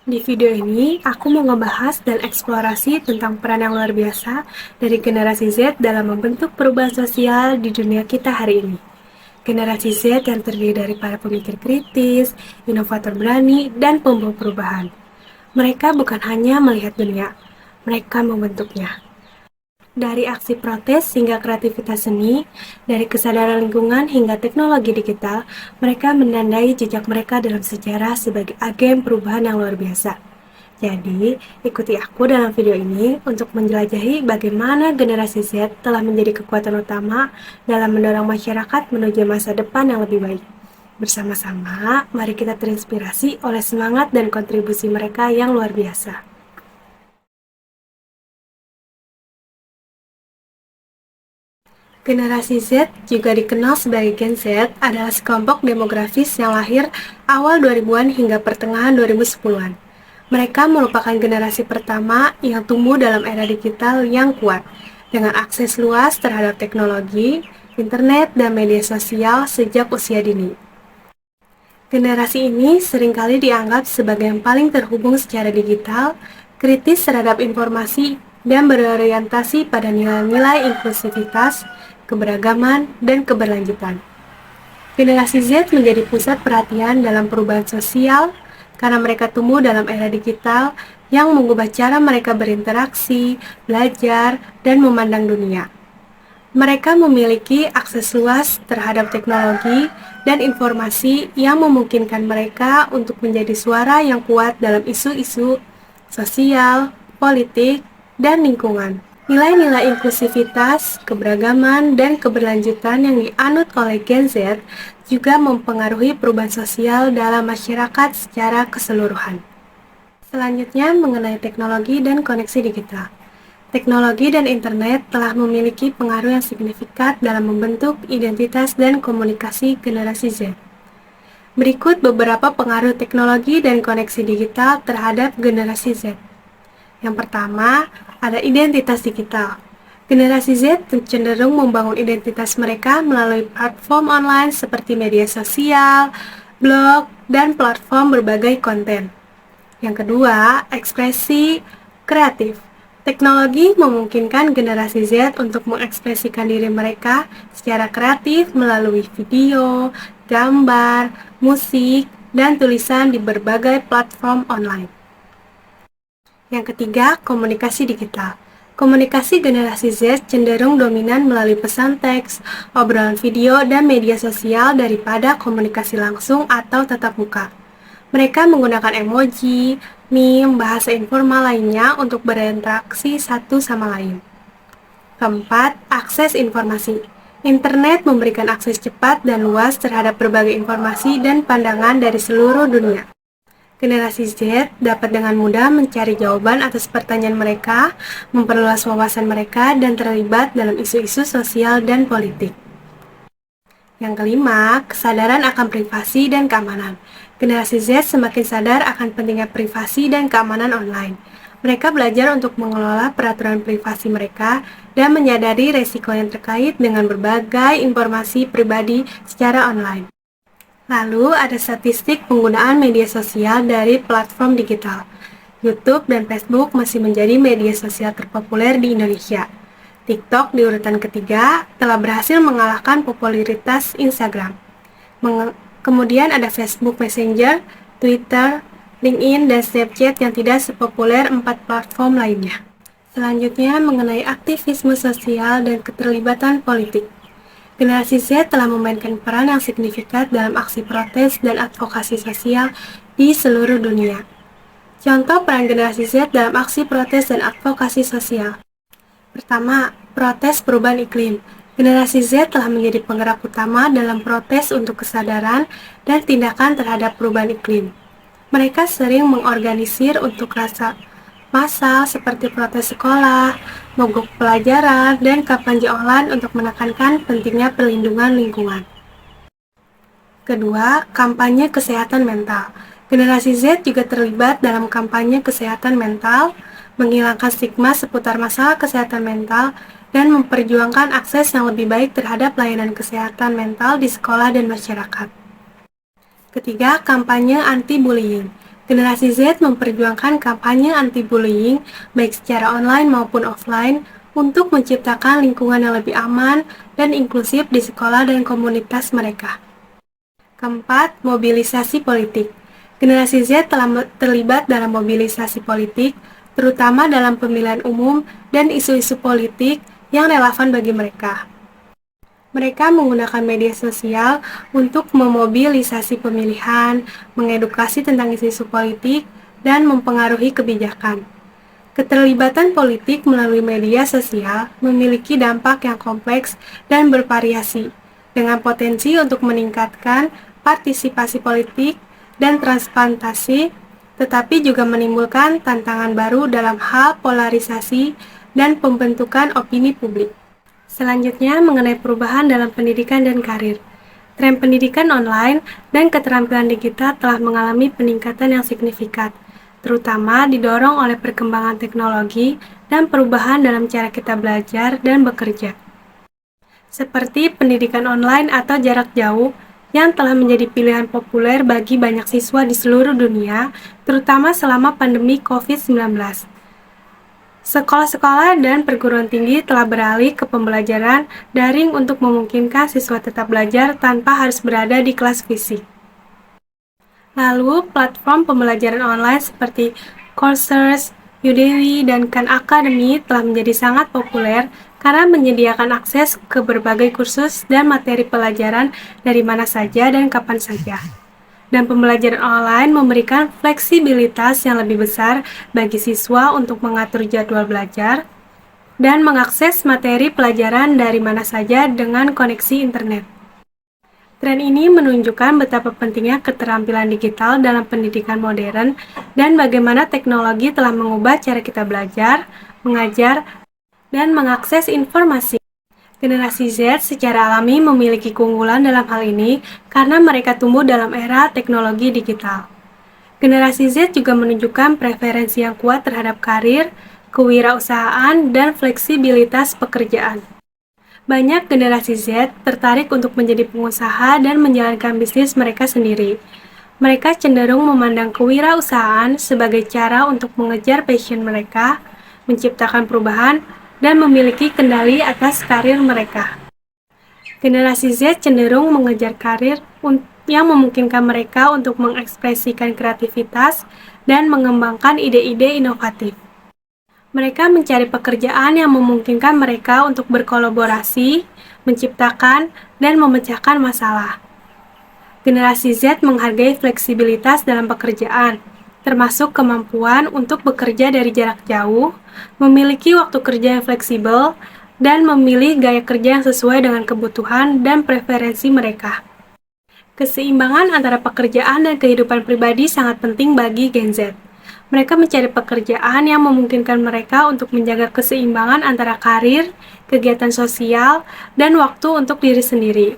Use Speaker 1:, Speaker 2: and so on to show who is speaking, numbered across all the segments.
Speaker 1: Di video ini, aku mau ngebahas dan eksplorasi tentang peran yang luar biasa dari generasi Z dalam membentuk perubahan sosial di dunia kita hari ini. Generasi Z yang terdiri dari para pemikir kritis, inovator berani, dan pembawa perubahan. Mereka bukan hanya melihat dunia, mereka membentuknya. Dari aksi protes hingga kreativitas seni, dari kesadaran lingkungan hingga teknologi digital, mereka menandai jejak mereka dalam sejarah sebagai agen perubahan yang luar biasa. Jadi, ikuti aku dalam video ini untuk menjelajahi bagaimana generasi Z telah menjadi kekuatan utama dalam mendorong masyarakat menuju masa depan yang lebih baik. Bersama-sama, mari kita terinspirasi oleh semangat dan kontribusi mereka yang luar biasa. Generasi Z, juga dikenal sebagai Gen Z, adalah sekelompok demografis yang lahir awal 2000-an hingga pertengahan 2010-an. Mereka merupakan generasi pertama yang tumbuh dalam era digital yang kuat, dengan akses luas terhadap teknologi, internet, dan media sosial sejak usia dini. Generasi ini seringkali dianggap sebagai yang paling terhubung secara digital, kritis terhadap informasi, dan berorientasi pada nilai-nilai inklusivitas, keberagaman, dan keberlanjutan. Generasi Z menjadi pusat perhatian dalam perubahan sosial karena mereka tumbuh dalam era digital yang mengubah cara mereka berinteraksi, belajar, dan memandang dunia. Mereka memiliki akses luas terhadap teknologi dan informasi yang memungkinkan mereka untuk menjadi suara yang kuat dalam isu-isu sosial, politik, dan lingkungan. Nilai-nilai inklusivitas, keberagaman, dan keberlanjutan yang dianut oleh Gen Z juga mempengaruhi perubahan sosial dalam masyarakat secara keseluruhan. Selanjutnya, mengenai teknologi dan koneksi digital. Teknologi dan internet telah memiliki pengaruh yang signifikan dalam membentuk identitas dan komunikasi generasi Z. Berikut beberapa pengaruh teknologi dan koneksi digital terhadap generasi Z. Yang pertama, ada identitas digital. Generasi Z cenderung membangun identitas mereka melalui platform online seperti media sosial, blog, dan platform berbagai konten. Yang kedua, ekspresi kreatif. Teknologi memungkinkan generasi Z untuk mengekspresikan diri mereka secara kreatif melalui video, gambar, musik, dan tulisan di berbagai platform online. Yang ketiga, komunikasi digital. Komunikasi generasi Z cenderung dominan melalui pesan teks, obrolan video, dan media sosial daripada komunikasi langsung atau tatap muka. Mereka menggunakan emoji, meme, bahasa informal lainnya untuk berinteraksi satu sama lain. Keempat, akses informasi. Internet memberikan akses cepat dan luas terhadap berbagai informasi dan pandangan dari seluruh dunia. Generasi Z dapat dengan mudah mencari jawaban atas pertanyaan mereka, memperluas wawasan mereka, dan terlibat dalam isu-isu sosial dan politik. Yang kelima, kesadaran akan privasi dan keamanan. Generasi Z semakin sadar akan pentingnya privasi dan keamanan online. Mereka belajar untuk mengelola peraturan privasi mereka dan menyadari resiko yang terkait dengan berbagai informasi pribadi secara online. Lalu ada statistik penggunaan media sosial dari platform digital. YouTube dan Facebook masih menjadi media sosial terpopuler di Indonesia. TikTok di urutan ketiga telah berhasil mengalahkan popularitas Instagram. Kemudian ada Facebook Messenger, Twitter, LinkedIn, dan Snapchat yang tidak sepopuler 4 platform lainnya. Selanjutnya mengenai aktivisme sosial dan keterlibatan politik. Generasi Z telah memainkan peran yang signifikan dalam aksi protes dan advokasi sosial di seluruh dunia. Contoh peran generasi Z dalam aksi protes dan advokasi sosial. Pertama, protes perubahan iklim. Generasi Z telah menjadi penggerak utama dalam protes untuk kesadaran dan tindakan terhadap perubahan iklim. Mereka sering mengorganisir untuk rasa massal seperti protes sekolah, mogok pelajaran, dan kampanye online untuk menekankan pentingnya perlindungan lingkungan. Kedua, kampanye kesehatan mental. Generasi Z juga terlibat dalam kampanye kesehatan mental, menghilangkan stigma seputar masalah kesehatan mental, dan memperjuangkan akses yang lebih baik terhadap layanan kesehatan mental di sekolah dan masyarakat. Ketiga, kampanye anti-bullying. Generasi Z memperjuangkan kampanye anti-bullying, baik secara online maupun offline, untuk menciptakan lingkungan yang lebih aman dan inklusif di sekolah dan komunitas mereka. Keempat, mobilisasi politik. Generasi Z telah terlibat dalam mobilisasi politik, terutama dalam pemilihan umum dan isu-isu politik yang relevan bagi mereka. Mereka menggunakan media sosial untuk memobilisasi pemilihan, mengedukasi tentang isu-isu politik, dan mempengaruhi kebijakan. Keterlibatan politik melalui media sosial memiliki dampak yang kompleks dan bervariasi, dengan potensi untuk meningkatkan partisipasi politik dan transplantasi, tetapi juga menimbulkan tantangan baru dalam hal polarisasi dan pembentukan opini publik. Selanjutnya, mengenai perubahan dalam pendidikan dan karir. Tren pendidikan online dan keterampilan digital telah mengalami peningkatan yang signifikan, terutama didorong oleh perkembangan teknologi dan perubahan dalam cara kita belajar dan bekerja. Seperti pendidikan online atau jarak jauh yang telah menjadi pilihan populer bagi banyak siswa di seluruh dunia, terutama selama pandemi COVID-19. Sekolah-sekolah dan perguruan tinggi telah beralih ke pembelajaran daring untuk memungkinkan siswa tetap belajar tanpa harus berada di kelas fisik. Lalu, platform pembelajaran online seperti Coursera, Udemy, dan Khan Academy telah menjadi sangat populer karena menyediakan akses ke berbagai kursus dan materi pelajaran dari mana saja dan kapan saja. Dan pembelajaran online memberikan fleksibilitas yang lebih besar bagi siswa untuk mengatur jadwal belajar dan mengakses materi pelajaran dari mana saja dengan koneksi internet. Tren ini menunjukkan betapa pentingnya keterampilan digital dalam pendidikan modern dan bagaimana teknologi telah mengubah cara kita belajar, mengajar, dan mengakses informasi. Generasi Z secara alami memiliki keunggulan dalam hal ini karena mereka tumbuh dalam era teknologi digital. Generasi Z juga menunjukkan preferensi yang kuat terhadap karir, kewirausahaan, dan fleksibilitas pekerjaan. Banyak generasi Z tertarik untuk menjadi pengusaha dan menjalankan bisnis mereka sendiri. Mereka cenderung memandang kewirausahaan sebagai cara untuk mengejar passion mereka, menciptakan perubahan, dan memiliki kendali atas karir mereka. Generasi Z cenderung mengejar karir yang memungkinkan mereka untuk mengekspresikan kreativitas dan mengembangkan ide-ide inovatif. Mereka mencari pekerjaan yang memungkinkan mereka untuk berkolaborasi, menciptakan, dan memecahkan masalah. Generasi Z menghargai fleksibilitas dalam pekerjaan, termasuk kemampuan untuk bekerja dari jarak jauh, memiliki waktu kerja yang fleksibel, dan memilih gaya kerja yang sesuai dengan kebutuhan dan preferensi mereka. Keseimbangan antara pekerjaan dan kehidupan pribadi sangat penting bagi Gen Z. Mereka mencari pekerjaan yang memungkinkan mereka untuk menjaga keseimbangan antara karir, kegiatan sosial, dan waktu untuk diri sendiri.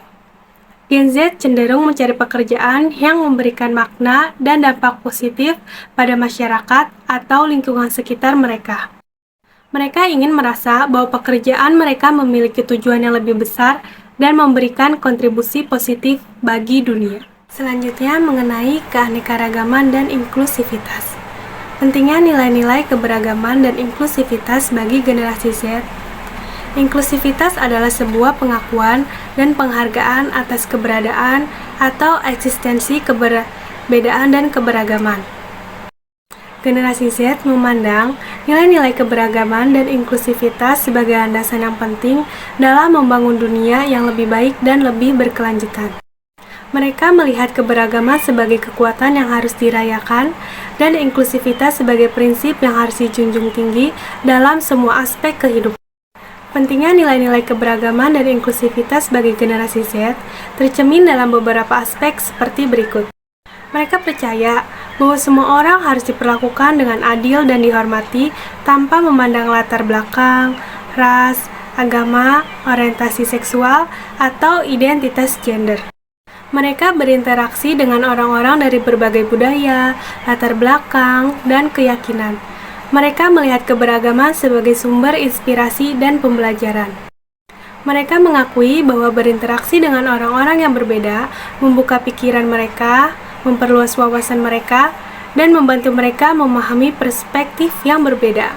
Speaker 1: Gen Z cenderung mencari pekerjaan yang memberikan makna dan dampak positif pada masyarakat atau lingkungan sekitar mereka. Mereka ingin merasa bahwa pekerjaan mereka memiliki tujuan yang lebih besar dan memberikan kontribusi positif bagi dunia. Selanjutnya mengenai keanekaragaman dan inklusivitas. Pentingnya nilai-nilai keberagaman dan inklusivitas bagi generasi Z. Inklusivitas adalah sebuah pengakuan dan penghargaan atas keberadaan atau eksistensi keberbedaan dan keberagaman. Generasi Z memandang nilai-nilai keberagaman dan inklusivitas sebagai landasan yang penting dalam membangun dunia yang lebih baik dan lebih berkelanjutan. Mereka melihat keberagaman sebagai kekuatan yang harus dirayakan dan inklusivitas sebagai prinsip yang harus dijunjung tinggi dalam semua aspek kehidupan. Pentingnya nilai-nilai keberagaman dan inklusivitas bagi generasi Z tercermin dalam beberapa aspek seperti berikut. Mereka percaya bahwa semua orang harus diperlakukan dengan adil dan dihormati tanpa memandang latar belakang, ras, agama, orientasi seksual, atau identitas gender. Mereka berinteraksi dengan orang-orang dari berbagai budaya, latar belakang, dan keyakinan. Mereka melihat keberagaman sebagai sumber inspirasi dan pembelajaran. Mereka mengakui bahwa berinteraksi dengan orang-orang yang berbeda membuka pikiran mereka, memperluas wawasan mereka, dan membantu mereka memahami perspektif yang berbeda.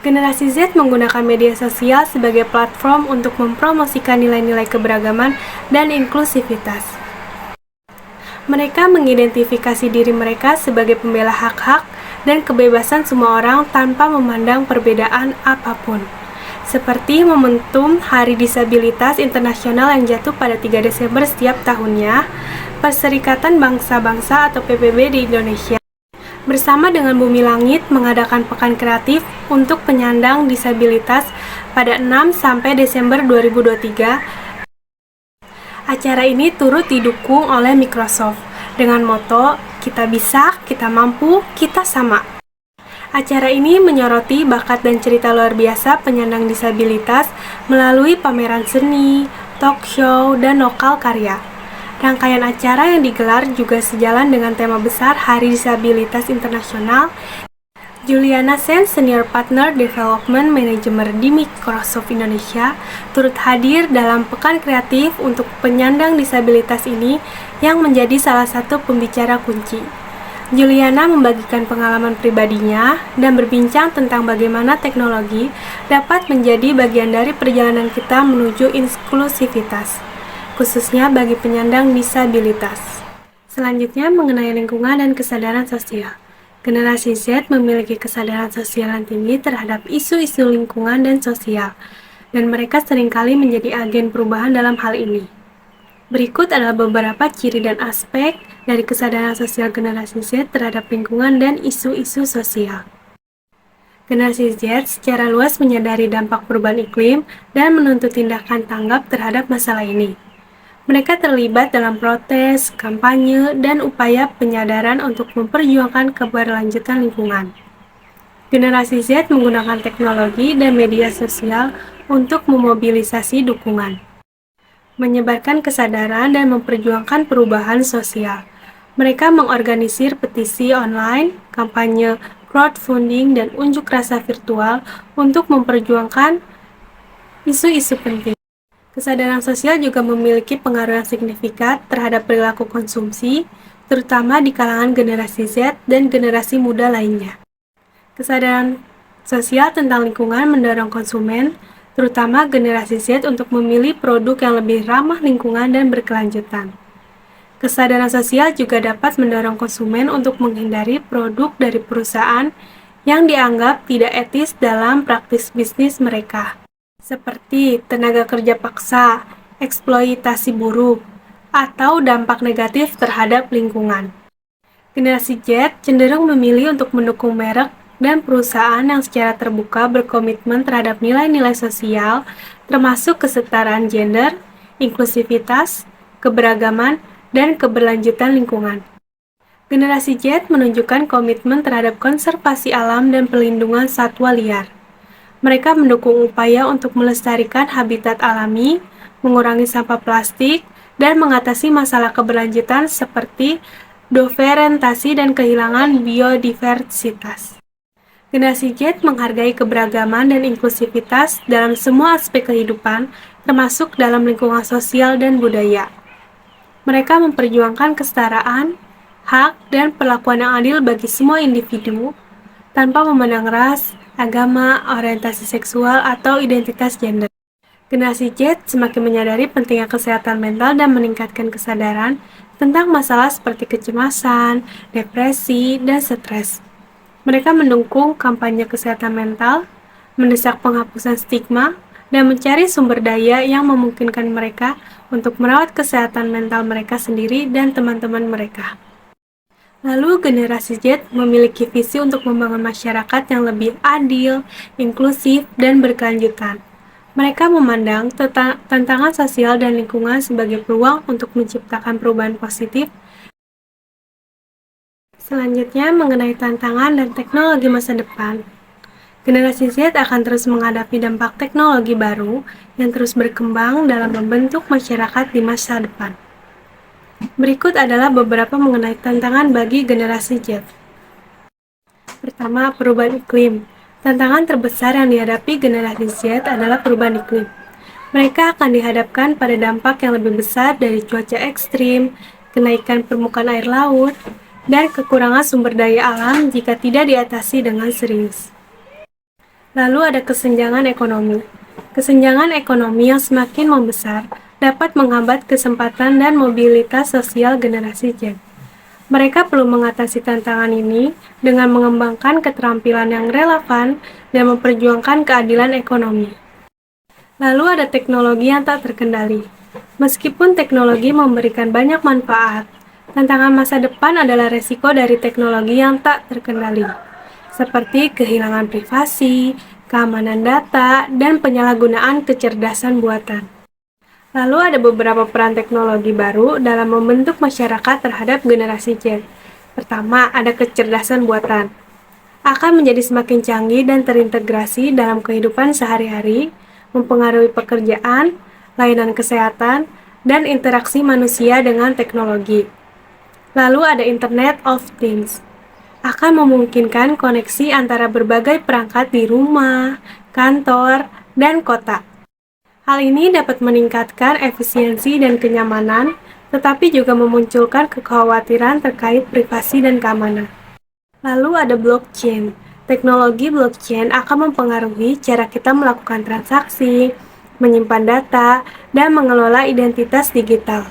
Speaker 1: Generasi Z menggunakan media sosial sebagai platform untuk mempromosikan nilai-nilai keberagaman dan inklusivitas. Mereka mengidentifikasi diri mereka sebagai pembela hak-hak dan kebebasan semua orang tanpa memandang perbedaan apapun. Seperti momentum Hari Disabilitas Internasional yang jatuh pada 3 Desember setiap tahunnya, Perserikatan Bangsa-Bangsa atau PBB di Indonesia bersama dengan Bumi Langit mengadakan Pekan Kreatif untuk penyandang disabilitas pada 6 Desember 2023. Acara ini turut didukung oleh Microsoft dengan moto "Kita bisa, kita mampu, kita sama". Acara ini menyoroti bakat dan cerita luar biasa penyandang disabilitas melalui pameran seni, talk show, dan lokal karya. Rangkaian acara yang digelar juga sejalan dengan tema besar Hari Disabilitas Internasional. Juliana Sen, Senior Partner Development Manager di Microsoft Indonesia, turut hadir dalam Pekan Kreatif untuk penyandang disabilitas ini yang menjadi salah satu pembicara kunci. Juliana membagikan pengalaman pribadinya dan berbincang tentang bagaimana teknologi dapat menjadi bagian dari perjalanan kita menuju inklusivitas, khususnya bagi penyandang disabilitas. Selanjutnya mengenai lingkungan dan kesadaran sosial. Generasi Z memiliki kesadaran sosial yang tinggi terhadap isu-isu lingkungan dan sosial, dan mereka seringkali menjadi agen perubahan dalam hal ini. Berikut adalah beberapa ciri dan aspek dari kesadaran sosial generasi Z terhadap lingkungan dan isu-isu sosial. Generasi Z secara luas menyadari dampak perubahan iklim dan menuntut tindakan tanggap terhadap masalah ini. Mereka terlibat dalam protes, kampanye, dan upaya penyadaran untuk memperjuangkan keberlanjutan lingkungan. Generasi Z menggunakan teknologi dan media sosial untuk memobilisasi dukungan, menyebarkan kesadaran, dan memperjuangkan perubahan sosial. Mereka mengorganisir petisi online, kampanye crowdfunding, dan unjuk rasa virtual untuk memperjuangkan isu-isu penting. Kesadaran sosial juga memiliki pengaruh yang signifikan terhadap perilaku konsumsi, terutama di kalangan generasi Z dan generasi muda lainnya. Kesadaran sosial tentang lingkungan mendorong konsumen, terutama generasi Z, untuk memilih produk yang lebih ramah lingkungan dan berkelanjutan. Kesadaran sosial juga dapat mendorong konsumen untuk menghindari produk dari perusahaan yang dianggap tidak etis dalam praktis bisnis mereka, seperti tenaga kerja paksa, eksploitasi buruh, atau dampak negatif terhadap lingkungan. Generasi Z cenderung memilih untuk mendukung merek dan perusahaan yang secara terbuka berkomitmen terhadap nilai-nilai sosial, termasuk kesetaraan gender, inklusivitas, keberagaman, dan keberlanjutan lingkungan. Generasi Z menunjukkan komitmen terhadap konservasi alam dan pelindungan satwa liar. Mereka mendukung upaya untuk melestarikan habitat alami, mengurangi sampah plastik, dan mengatasi masalah keberlanjutan seperti deforestasi dan kehilangan biodiversitas. Generasi Z menghargai keberagaman dan inklusivitas dalam semua aspek kehidupan, termasuk dalam lingkungan sosial dan budaya. Mereka memperjuangkan kesetaraan, hak, dan perlakuan yang adil bagi semua individu, tanpa memandang ras, agama, orientasi seksual, atau identitas gender. Generasi Z semakin menyadari pentingnya kesehatan mental dan meningkatkan kesadaran tentang masalah seperti kecemasan, depresi, dan stres. Mereka mendukung kampanye kesehatan mental, mendesak penghapusan stigma, dan mencari sumber daya yang memungkinkan mereka untuk merawat kesehatan mental mereka sendiri dan teman-teman mereka. Lalu, generasi Z memiliki visi untuk membangun masyarakat yang lebih adil, inklusif, dan berkelanjutan. Mereka memandang tantangan sosial dan lingkungan sebagai peluang untuk menciptakan perubahan positif. Selanjutnya, mengenai tantangan dan teknologi masa depan. Generasi Z akan terus menghadapi dampak teknologi baru yang terus berkembang dalam membentuk masyarakat di masa depan. Berikut adalah beberapa mengenai tantangan bagi generasi Z. Pertama, perubahan iklim. Tantangan terbesar yang dihadapi generasi Z adalah perubahan iklim. Mereka akan dihadapkan pada dampak yang lebih besar dari cuaca ekstrim, kenaikan permukaan air laut, dan kekurangan sumber daya alam jika tidak diatasi dengan serius. Lalu ada kesenjangan ekonomi. Kesenjangan ekonomi yang semakin membesar dapat menghambat kesempatan dan mobilitas sosial generasi Z. Mereka perlu mengatasi tantangan ini dengan mengembangkan keterampilan yang relevan dan memperjuangkan keadilan ekonomi. Lalu ada teknologi yang tak terkendali. Meskipun teknologi memberikan banyak manfaat, tantangan masa depan adalah resiko dari teknologi yang tak terkendali, seperti kehilangan privasi, keamanan data, dan penyalahgunaan kecerdasan buatan. Lalu ada beberapa peran teknologi baru dalam membentuk masyarakat terhadap generasi Z. Pertama, ada kecerdasan buatan. Akan menjadi semakin canggih dan terintegrasi dalam kehidupan sehari-hari, mempengaruhi pekerjaan, layanan kesehatan, dan interaksi manusia dengan teknologi. Lalu ada Internet of Things. Akan memungkinkan koneksi antara berbagai perangkat di rumah, kantor, dan kota. Hal ini dapat meningkatkan efisiensi dan kenyamanan, tetapi juga memunculkan kekhawatiran terkait privasi dan keamanan. Lalu ada blockchain. Teknologi blockchain akan mempengaruhi cara kita melakukan transaksi, menyimpan data, dan mengelola identitas digital,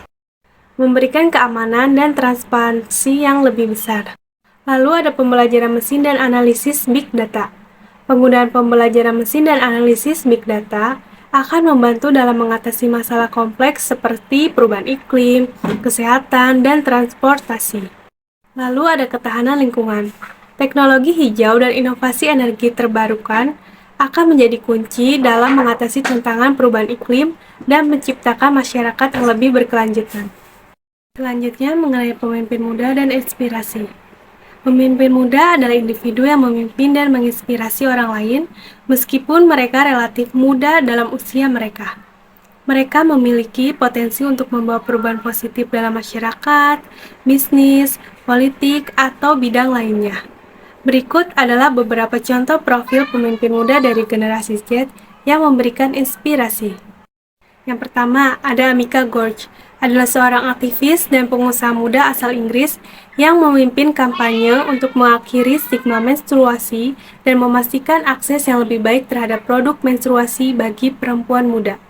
Speaker 1: memberikan keamanan dan transparansi yang lebih besar. Lalu ada pembelajaran mesin dan analisis big data. Penggunaan pembelajaran mesin dan analisis big data akan membantu dalam mengatasi masalah kompleks seperti perubahan iklim, kesehatan, dan transportasi. Lalu ada ketahanan lingkungan. Teknologi hijau dan inovasi energi terbarukan akan menjadi kunci dalam mengatasi tantangan perubahan iklim dan menciptakan masyarakat yang lebih berkelanjutan. Selanjutnya mengenai pemimpin muda dan inspirasi. Pemimpin muda adalah individu yang memimpin dan menginspirasi orang lain meskipun mereka relatif muda dalam usia mereka. Mereka memiliki potensi untuk membawa perubahan positif dalam masyarakat, bisnis, politik, atau bidang lainnya. Berikut adalah beberapa contoh profil pemimpin muda dari generasi Z yang memberikan inspirasi. Yang pertama, ada Amika Gorge, adalah seorang aktivis dan pengusaha muda asal Inggris yang memimpin kampanye untuk mengakhiri stigma menstruasi dan memastikan akses yang lebih baik terhadap produk menstruasi bagi perempuan muda.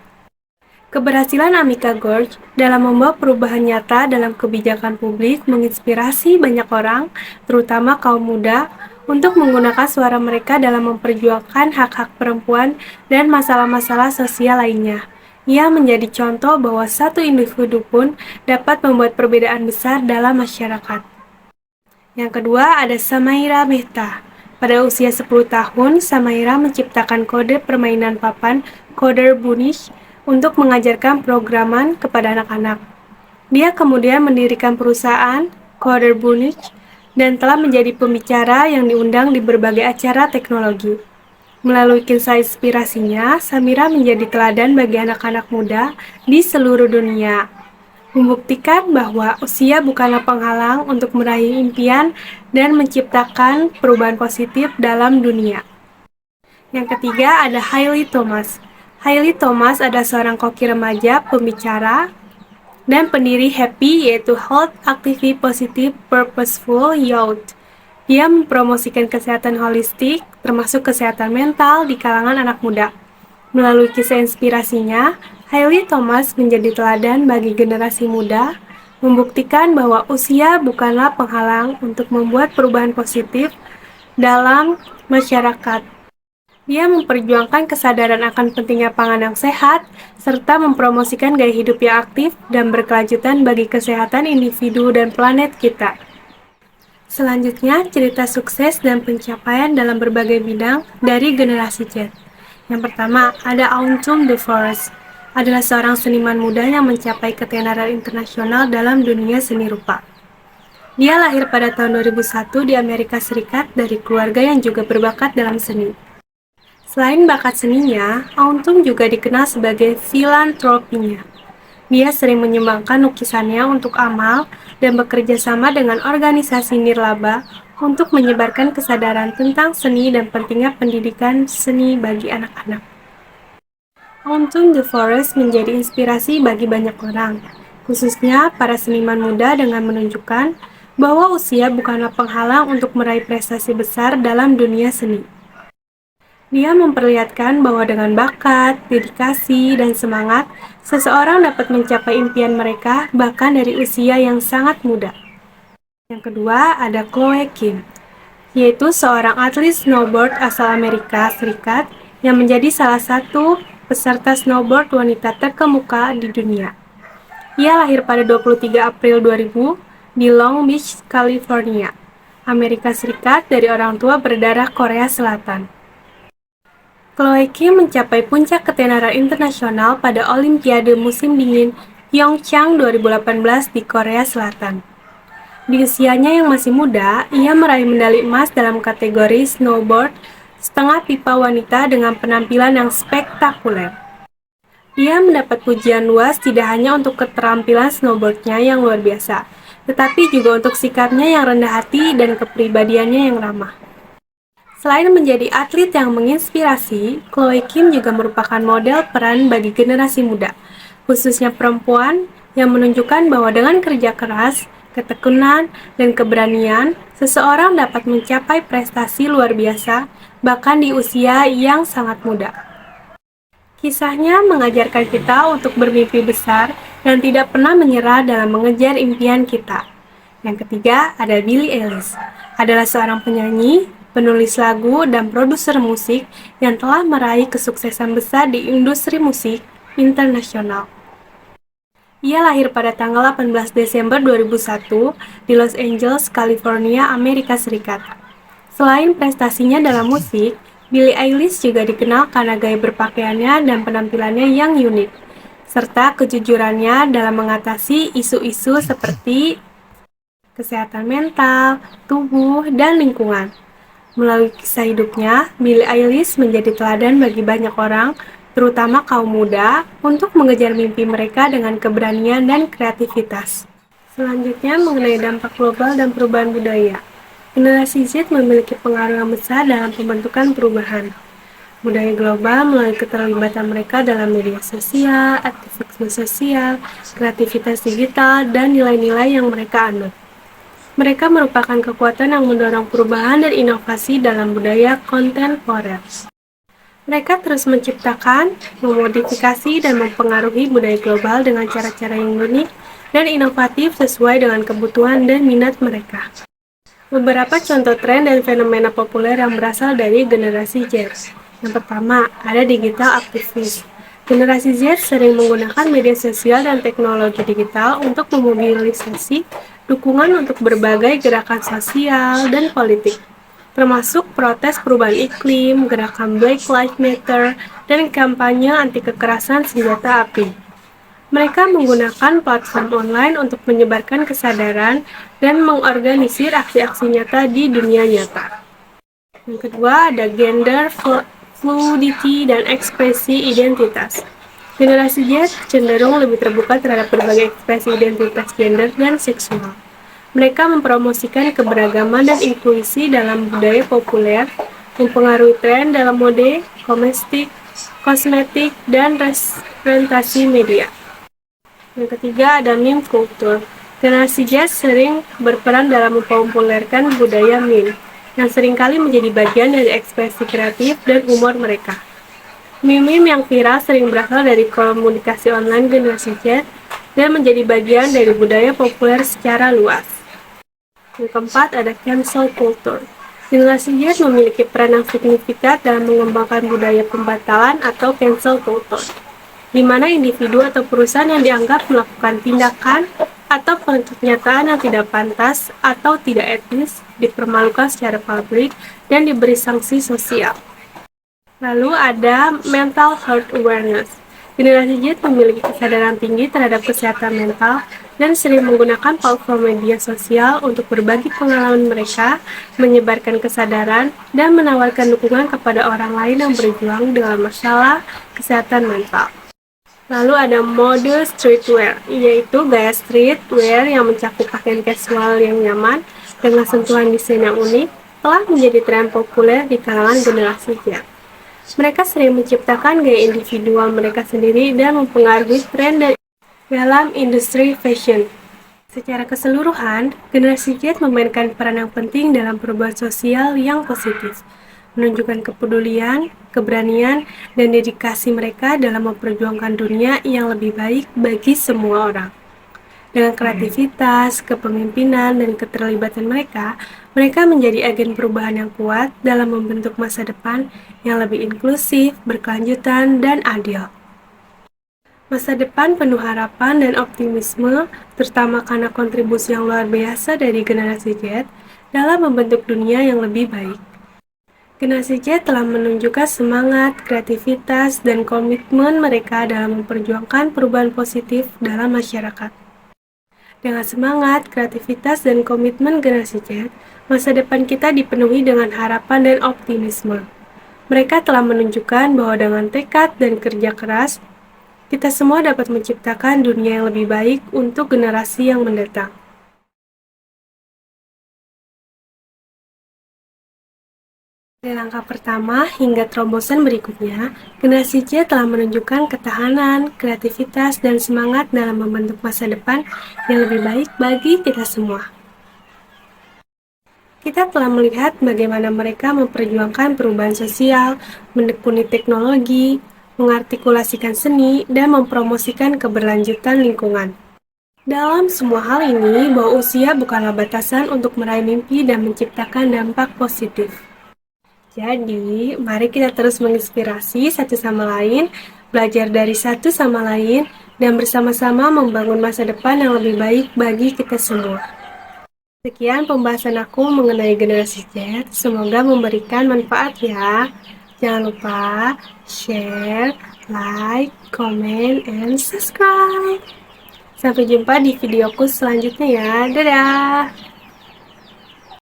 Speaker 1: Keberhasilan Amika Gorge dalam membawa perubahan nyata dalam kebijakan publik menginspirasi banyak orang, terutama kaum muda, untuk menggunakan suara mereka dalam memperjuangkan hak-hak perempuan dan masalah-masalah sosial lainnya. Ia menjadi contoh bahwa satu individu pun dapat membuat perbedaan besar dalam masyarakat. Yang kedua ada Samaira Mehta. Pada usia 10 tahun, Samaira menciptakan kode permainan papan Coder Bunny untuk mengajarkan programan kepada anak-anak. Dia kemudian mendirikan perusahaan Coder Bunny dan telah menjadi pembicara yang diundang di berbagai acara teknologi. Melalui kisah inspirasinya, Samira menjadi teladan bagi anak-anak muda di seluruh dunia, membuktikan bahwa usia bukanlah penghalang untuk meraih impian dan menciptakan perubahan positif dalam dunia. Yang ketiga ada Hailey Thomas. Hailey Thomas adalah seorang koki remaja, pembicara, dan pendiri HAPPY, yaitu Health Active Positive Purposeful Youth. Dia mempromosikan kesehatan holistik, termasuk kesehatan mental di kalangan anak muda. Melalui kisah inspirasinya, Hailey Thomas menjadi teladan bagi generasi muda, membuktikan bahwa usia bukanlah penghalang untuk membuat perubahan positif dalam masyarakat. Dia memperjuangkan kesadaran akan pentingnya pangan yang sehat, serta mempromosikan gaya hidup yang aktif dan berkelanjutan bagi kesehatan individu dan planet kita. Selanjutnya, cerita sukses dan pencapaian dalam berbagai bidang dari generasi Z. Yang pertama, ada Autumn DeForest, adalah seorang seniman muda yang mencapai ketenaran internasional dalam dunia seni rupa. Dia lahir pada tahun 2001 di Amerika Serikat dari keluarga yang juga berbakat dalam seni. Selain bakat seninya, Autumn juga dikenal sebagai filantropinya. Dia sering menyumbangkan lukisannya untuk amal dan bekerja sama dengan organisasi nirlaba untuk menyebarkan kesadaran tentang seni dan pentingnya pendidikan seni bagi anak-anak. Autumn DeForest menjadi inspirasi bagi banyak orang, khususnya para seniman muda dengan menunjukkan bahwa usia bukanlah penghalang untuk meraih prestasi besar dalam dunia seni. Dia memperlihatkan bahwa dengan bakat, dedikasi, dan semangat, seseorang dapat mencapai impian mereka bahkan dari usia yang sangat muda. Yang kedua ada Chloe Kim, yaitu seorang atlet snowboard asal Amerika Serikat yang menjadi salah satu peserta snowboard wanita terkemuka di dunia. Ia lahir pada 23 April 2000 di Long Beach, California, Amerika Serikat dari orang tua berdarah Korea Selatan. Chloe Kim mencapai puncak ketenaran internasional pada Olimpiade musim dingin Pyeongchang 2018 di Korea Selatan. Di usianya yang masih muda, ia meraih medali emas dalam kategori snowboard setengah pipa wanita dengan penampilan yang spektakuler. Dia mendapat pujian luas tidak hanya untuk keterampilan snowboardnya yang luar biasa, tetapi juga untuk sikapnya yang rendah hati dan kepribadiannya yang ramah. Selain menjadi atlet yang menginspirasi, Chloe Kim juga merupakan model peran bagi generasi muda, khususnya perempuan, yang menunjukkan bahwa dengan kerja keras, ketekunan, dan keberanian, seseorang dapat mencapai prestasi luar biasa, bahkan di usia yang sangat muda. Kisahnya mengajarkan kita untuk bermimpi besar dan tidak pernah menyerah dalam mengejar impian kita. Yang ketiga ada Billie Eilish, adalah seorang penyanyi, penulis lagu, dan produser musik yang telah meraih kesuksesan besar di industri musik internasional. Ia lahir pada tanggal 18 Desember 2001 di Los Angeles, California, Amerika Serikat. Selain prestasinya dalam musik, Billie Eilish juga dikenal karena gaya berpakaiannya dan penampilannya yang unik, serta kejujurannya dalam mengatasi isu-isu seperti kesehatan mental, tubuh, dan lingkungan. Melalui kisah hidupnya, Billie Eilish menjadi teladan bagi banyak orang, terutama kaum muda, untuk mengejar mimpi mereka dengan keberanian dan kreativitas. Selanjutnya mengenai dampak global dan perubahan budaya. Generasi Z memiliki pengaruh yang besar dalam pembentukan perubahan budaya global melalui keterlibatan mereka dalam media sosial, aktivisme sosial, kreativitas digital, dan nilai-nilai yang mereka anut. Mereka merupakan kekuatan yang mendorong perubahan dan inovasi dalam budaya kontemporer. Mereka terus menciptakan, memodifikasi, dan mempengaruhi budaya global dengan cara-cara yang unik dan inovatif sesuai dengan kebutuhan dan minat mereka. Beberapa contoh tren dan fenomena populer yang berasal dari generasi Z. Yang pertama, ada digital aktivis. Generasi Z sering menggunakan media sosial dan teknologi digital untuk memobilisasi dukungan untuk berbagai gerakan sosial dan politik, termasuk protes perubahan iklim, gerakan Black Lives Matter, dan kampanye anti kekerasan senjata api. Mereka menggunakan platform online untuk menyebarkan kesadaran dan mengorganisir aksi-aksi nyata di dunia nyata. Yang kedua, ada gender fluidity dan ekspresi identitas. Generasi Z cenderung lebih terbuka terhadap berbagai ekspresi identitas gender dan seksual. Mereka mempromosikan keberagaman dan inklusi dalam budaya populer, mempengaruhi tren dalam mode, kosmetik, dan representasi media. Yang ketiga ada meme culture. Generasi Z sering berperan dalam mempopulerkan budaya meme, yang seringkali menjadi bagian dari ekspresi kreatif dan humor mereka. Meme yang viral sering berasal dari komunikasi online generasi Z dan menjadi bagian dari budaya populer secara luas. Yang keempat ada cancel culture. Generasi Z memiliki peran yang signifikan dalam mengembangkan budaya pembatalan atau cancel culture, di mana individu atau perusahaan yang dianggap melakukan tindakan atau pernyataan yang tidak pantas atau tidak etis dipermalukan secara publik dan diberi sanksi sosial. Lalu ada mental health awareness. Generasi Z memiliki kesadaran tinggi terhadap kesehatan mental dan sering menggunakan platform media sosial untuk berbagi pengalaman mereka, menyebarkan kesadaran, dan menawarkan dukungan kepada orang lain yang berjuang dengan masalah kesehatan mental. Lalu ada mode streetwear, yaitu gaya streetwear yang mencakup pakaian casual yang nyaman dengan sentuhan desain yang unik, telah menjadi tren populer di kalangan generasi Z. Mereka sering menciptakan gaya individual mereka sendiri dan mempengaruhi tren dalam industri fashion. Secara keseluruhan, generasi Z memainkan peran yang penting dalam perubahan sosial yang positif, menunjukkan kepedulian, keberanian, dan dedikasi mereka dalam memperjuangkan dunia yang lebih baik bagi semua orang. Dengan kreativitas, kepemimpinan, dan keterlibatan mereka, mereka menjadi agen perubahan yang kuat dalam membentuk masa depan yang lebih inklusif, berkelanjutan, dan adil. Masa depan penuh harapan dan optimisme, terutama karena kontribusi yang luar biasa dari generasi Z dalam membentuk dunia yang lebih baik. Generasi Z telah menunjukkan semangat, kreativitas, dan komitmen mereka dalam memperjuangkan perubahan positif dalam masyarakat. Dengan semangat, kreativitas, dan komitmen generasi Z, masa depan kita dipenuhi dengan harapan dan optimisme. Mereka telah menunjukkan bahwa dengan tekad dan kerja keras, kita semua dapat menciptakan dunia yang lebih baik untuk generasi yang mendatang. Dari langkah pertama hingga terobosan berikutnya, generasi Z telah menunjukkan ketahanan, kreativitas, dan semangat dalam membentuk masa depan yang lebih baik bagi kita semua. Kita telah melihat bagaimana mereka memperjuangkan perubahan sosial, menekuni teknologi, mengartikulasikan seni, dan mempromosikan keberlanjutan lingkungan. Dalam semua hal ini, bahwa usia bukanlah batasan untuk meraih mimpi dan menciptakan dampak positif. Jadi, mari kita terus menginspirasi satu sama lain, belajar dari satu sama lain, dan bersama-sama membangun masa depan yang lebih baik bagi kita semua. Sekian pembahasan aku mengenai generasi Z, semoga memberikan manfaat ya. Jangan lupa share, like, comment, and subscribe. Sampai jumpa di videoku selanjutnya ya. Dadah!